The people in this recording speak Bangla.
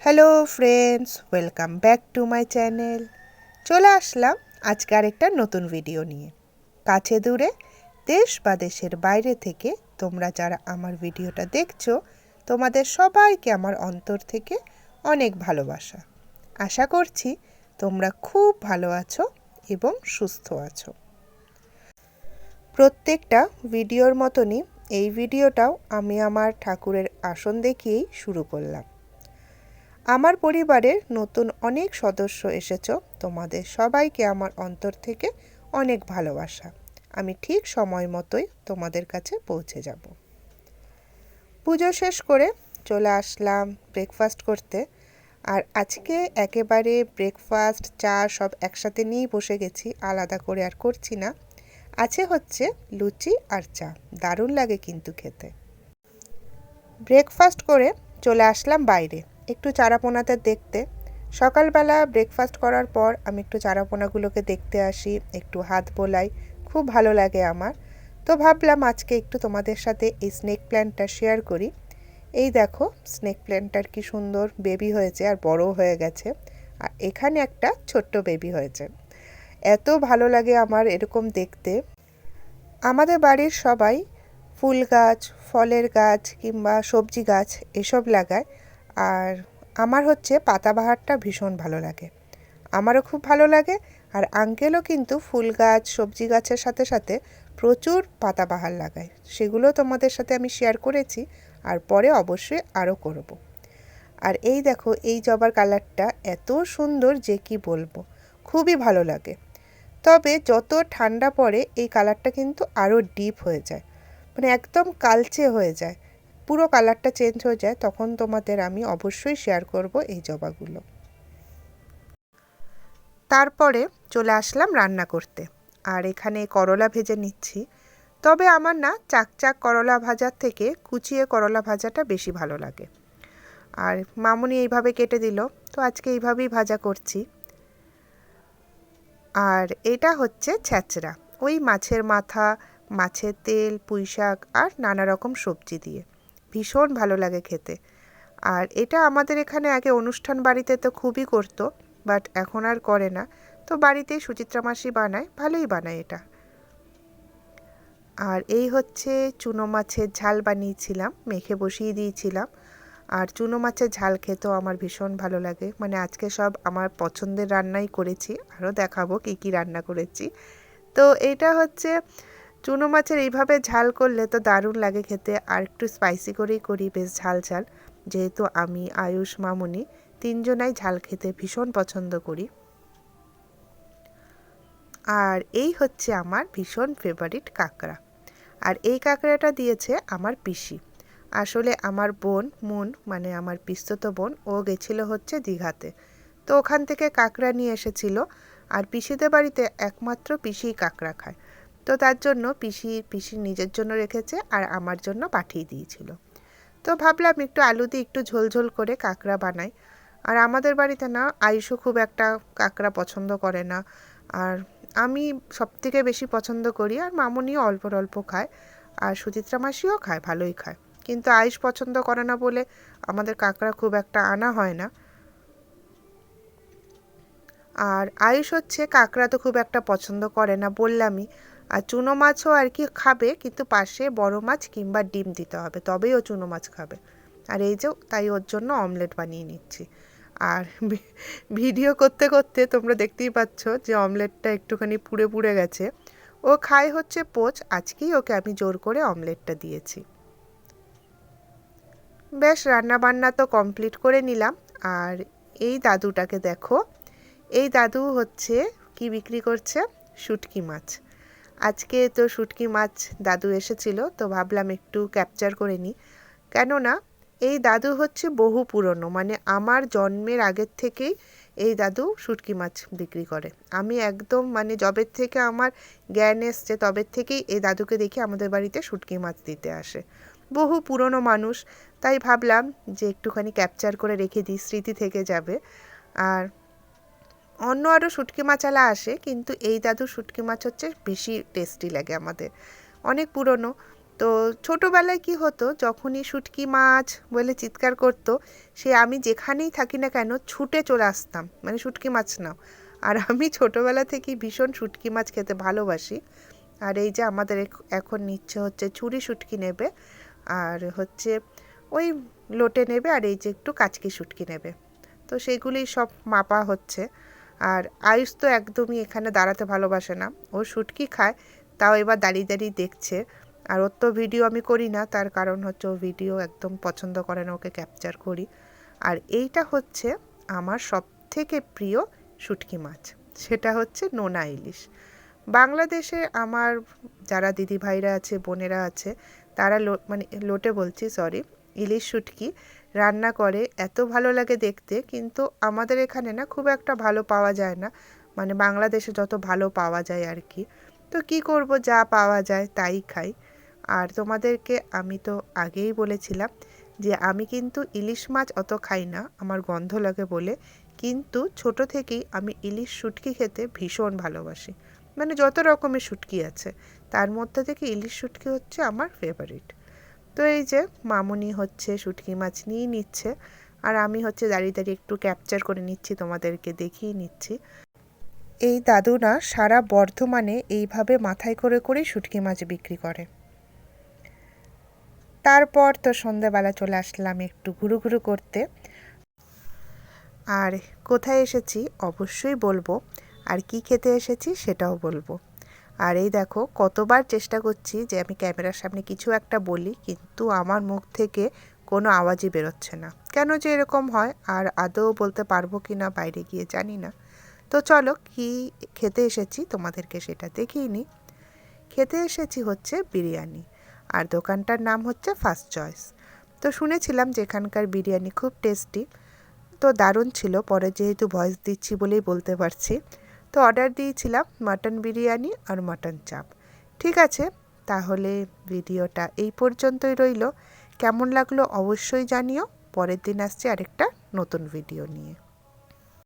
Hello friends, welcome back to my channel. চলে আসলাম আজকে আরেকটা নতুন ভিডিও নিয়ে। কাছে দূরে, দেশ বা দেশের বাইরে থেকে তোমরা যারা আমার ভিডিওটা দেখছো, তোমাদের সবাইকে আমার অন্তর থেকে অনেক ভালোবাসা। আশা করছি তোমরা খুব ভালো আছো এবং সুস্থ আছো। প্রত্যেকটা ভিডিওর মতনই এই ভিডিওটাও আমি আমার ঠাকুরের আসন দেখিয়েই শুরু করলাম। আমার পরিবারের নতুন অনেক সদস্য এসেছো, তোমাদের সবাইকে আমার অন্তর থেকে অনেক ভালোবাসা। আমি ঠিক সময় মতোই তোমাদের কাছে পৌঁছে যাব। পুজো শেষ করে চলে আসলাম ব্রেকফাস্ট করতে। আর আজকে একেবারে ব্রেকফাস্ট চা সব একসাথে নিয়েই বসে গেছি, আলাদা করে আর করছি না। আছে হচ্ছে লুচি আর চা, দারুণ লাগে কিন্তু খেতে। ব্রেকফাস্ট করে চলে আসলাম বাইরে একটু চারাপোনাতে দেখতে। সকালবেলা ব্রেকফাস্ট করার পর আমি একটু চারাপোনাগুলোকে দেখতে আসি, একটু হাত বোলাই, খুব ভালো লাগে আমার। তো ভাবলাম আজকে একটু তোমাদের সাথে এই স্নেক প্ল্যান্টটা শেয়ার করি। এই দেখো স্নেক প্ল্যান্টটার কি সুন্দর বেবি হয়েছে আর বড় হয়ে গেছে। আর এখানে একটা ছোট্ট বেবি হয়েছে। এত ভালো লাগে আমার এরকম দেখতে। আমাদের বাড়ির সবাই ফুল গাছ, ফলের গাছ কিংবা সবজি গাছ এসব লাগায়। আর আমার হচ্ছে পাতাবাহারটা ভীষণ ভালো লাগে, আমারও খুব ভালো লাগে। আর আঙ্কেলও কিন্তু ফুল গাছ, সবজি গাছের সাথে সাথে প্রচুর পাতাবাহার লাগায়। সেগুলো তোমাদের সাথে আমি শেয়ার করেছি, আর পরে অবশ্যই আরও করব। আর এই দেখো এই জবার কালারটা এত সুন্দর যে কি বলবো, খুবই ভালো লাগে। তবে যত ঠান্ডা পড়ে এই কালারটা কিন্তু আরও ডিপ হয়ে যায়, মানে একদম কালচে হয়ে যায়, পুরো কালারটা চেঞ্জ হয়ে যায়। তখন তোমাদের আমি অবশ্যই শেয়ার করব এই জবাগুলো। তারপরে চলে আসলাম রান্না করতে। আর এখানে করলা ভেজে নিচ্ছি। তবে আমার না চাকচাক করলা ভাজার থেকে কুচিয়ে করলা ভাজাটা বেশি ভালো লাগে। আর মামুনি এইভাবে কেটে দিল, তো আজকে এইভাবেই ভাজা করছি। আর এটা হচ্ছে ছ্যাঁচড়া, ওই মাছের মাথা, মাছের তেল, পুঁই শাক আর নানা রকম সবজি দিয়ে ভীষণ ভালো লাগে খেতে। আর এটা আমাদের এখানে আগে অনুষ্ঠান বাড়িতে তো খুবই করতো, বাট এখন আর করে না। তো বাড়িতেই সুচিত্রা মাসি বানায়, ভালোই বানায় এটা। আর এই হচ্ছে চুনো মাছের ঝাল বানিয়েছিলাম, মেখে বসিয়ে দিয়েছিলাম। আর চুনো মাছের ঝাল খেতেও আমার ভীষণ ভালো লাগে, মানে আজকে সব আমার পছন্দের রান্নাই করেছি, আরও দেখাবো কী কী রান্না করেছি। তো এটা হচ্ছে চুনো মাছের এইভাবে ঝাল করলে তো দারুণ লাগে খেতে। আর একটু স্পাইসি করেই করি, বেশ ঝাল ঝাল, যেহেতু আমি, আয়ুষ, মামুনি তিনজনাই ঝাল খেতে ভীষণ পছন্দ করি। আর এই হচ্ছে আমার ভীষণ ফেভারিট কাঁকড়া। আর এই কাঁকড়াটা দিয়েছে আমার পিসি। আসলে আমার বোন মুন, মানে আমার পিসতুতো বোন, ও গেছিলো হচ্ছে দীঘাতে। তো ওখান থেকে কাঁকড়া নিয়ে এসেছিল। আর পিসিদের বাড়িতে একমাত্র পিসিই কাঁকড়া খায়। তো তার জন্য পিসি নিজের জন্য রেখেছে আর আমার জন্য পাঠিয়ে দিয়েছিল। তো ভাবলাম একটু আলু দিয়ে একটু ঝোল ঝোল করে কাঁকড়া বানাই। আর আমাদের বাড়িতে না আয়ুষও খুব একটা কাঁকড়া পছন্দ করে না, আর আমি সবথেকে বেশি পছন্দ করি, আর মামুনিও অল্প অল্প খায়, আর সুচিত্রা মাসিও খায়, ভালোই খায়। কিন্তু আয়ুষ পছন্দ করে না বলে আমাদের কাঁকড়া খুব একটা আনা হয় না। আর আয়ুষ হচ্ছে কাঁকড়া তো খুব একটা পছন্দ করে না বললামই। আর চুনো মাছও আর কি খাবে, কিন্তু পাশে বড় মাছ কিংবা ডিম দিতে হবে, তবেই ও চুনো মাছ খাবে। আর এই যে তাই ওর জন্য অমলেট বানিয়ে নিচ্ছি। আর ভিডিও করতে করতে তোমরা দেখতেই পাচ্ছ যে অমলেটটা একটুখানি পুড়ে পুড়ে গেছে। ও খায় হচ্ছে পোচ, আজকেই ওকে আমি জোর করে অমলেটটা দিয়েছি। বেশ রান্নাবান্না তো কমপ্লিট করে নিলাম। আর এই দাদুটাকে দেখো, এই দাদু হচ্ছে কি বিক্রি করছে, শুটকি মাছ। আজকে তো শুটকি মাছ দাদু এসেছিল, তো ভাবলাম একটু ক্যাপচার করে নিই। কেননা এই দাদু হচ্ছে বহু পুরনো, মানে আমার জন্মের আগের থেকেই এই দাদু শুটকি মাছ বিক্রি করে। আমি একদম মানে যবের থেকে আমার জ্ঞান এসছে তবের থেকেই এই দাদুকে দেখি আমাদের বাড়িতে শুটকি মাছ দিতে আসে। বহু পুরনো মানুষ, তাই ভাবলাম যে একটুখানি ক্যাপচার করে রেখে দিই, স্মৃতি থেকে যাবে। আর অন্য আরও শুটকি মাছালা আসে, কিন্তু এই দাদুর শুটকি মাছ হচ্ছে বেশি টেস্টি লাগে আমাদের, অনেক পুরনো। তো তো ছোটোবেলায় কি হতো, যখনই শুটকি মাছ বলে চিৎকার করতো, সে আমি যেখানেই থাকি না কেন ছুটে চলে আসতাম, মানে শুটকি মাছ নাও। আর আমি ছোটোবেলা থেকেই ভীষণ শুটকি মাছ খেতে ভালোবাসি। আর এই যে আমাদের এখন নিচ্ছে হচ্ছে ছুরি শুটকি নেবে, আর হচ্ছে ওই লোটে নেবে, আর এই যে একটু কাচকি শুটকি নেবে। তো সেগুলি সব মাপা হচ্ছে। আর আয়ুষ তো একদমই এখানে দাঁড়াতে ভালোবাসে না, ও শুটকি খায়, তাও এবার দাঁড়িয়ে দাঁড়িয়ে দেখছে। আর ওর তো ভিডিও আমি করি না, তার কারণ হচ্ছে ও ভিডিও একদম পছন্দ করে না, ওকে ক্যাপচার করি। আর এইটা হচ্ছে আমার সবথেকে প্রিয় শুটকি মাছ, সেটা হচ্ছে নোনা ইলিশ। বাংলাদেশে আমার যারা দিদিভাইরা আছে, বোনেরা আছে, তারা মানে লোটে বলছি, সরি, ইলিশ শুটকি রান্না করে, এত ভালো লাগে দেখতে। কিন্তু আমাদের এখানে না খুব একটা ভালো পাওয়া যায় না, মানে বাংলাদেশে যত ভালো পাওয়া যায় আর কি। তো কি করব, যা পাওয়া যায় তাই খাই। আর তোমাদেরকে আমি তো আগেই বলেছিলাম যে আমি কিন্তু ইলিশ মাছ অত খাই না, আমার গন্ধ লাগে বলে। কিন্তু ছোট থেকেই আমি ইলিশ শুটকি খেতে ভীষণ ভালোবাসি। মানে যত রকমের শুটকি আছে তার মধ্যে থেকে ইলিশ শুটকি হচ্ছে আমার ফেভারিট। তো এই যে মামুনি হচ্ছে শুটকি মাছ নিয়ে নিচ্ছে, আর আমি হচ্ছে দাঁড়িয়ে দাঁড়িয়ে একটু ক্যাপচার করে নিচ্ছি, তোমাদেরকে দেখিয়ে নিচ্ছি। এই দাদু না সারা বর্ধমানে এইভাবে মাথায় করে করেই শুটকি মাছ বিক্রি করে। তারপর তো সন্ধ্যাবেলা চলে আসলাম একটু ঘুরু ঘুরু করতে। আর কোথায় এসেছি অবশ্যই বলবো, আর কি খেতে এসেছি সেটাও বলবো। আর এই দেখো, কতবার চেষ্টা করছি যে আমি ক্যামেরার সামনে কিছু একটা বলি, কিন্তু আমার মুখ থেকে কোনো আওয়াজই বেরোচ্ছে না। কেন যে এরকম হয় আর আদৌ বলতে পারবো কি না বাইরে গিয়ে জানি না। তো চলো কি খেতে এসেছি তোমাদেরকে সেটা দেখিয়ে নিই। খেতে এসেছি হচ্ছে বিরিয়ানি, আর দোকানটার নাম হচ্ছে ফার্স্ট চয়েস। তো শুনেছিলাম যে এখানকার বিরিয়ানি খুব টেস্টি, তো দারুণ ছিল। পরে যেহেতু ভয়েস দিচ্ছি বলেই বলতে পারছি। তো অর্ডার দিয়েছিলাম মাটন বিরিয়ানি আর মাটন চাপ। ঠিক আছে, তাহলে ভিডিওটা এই পর্যন্তই রইল। কেমন লাগলো অবশ্যই জানিও। পরের দিন আসছে আরেকটা নতুন ভিডিও নিয়ে।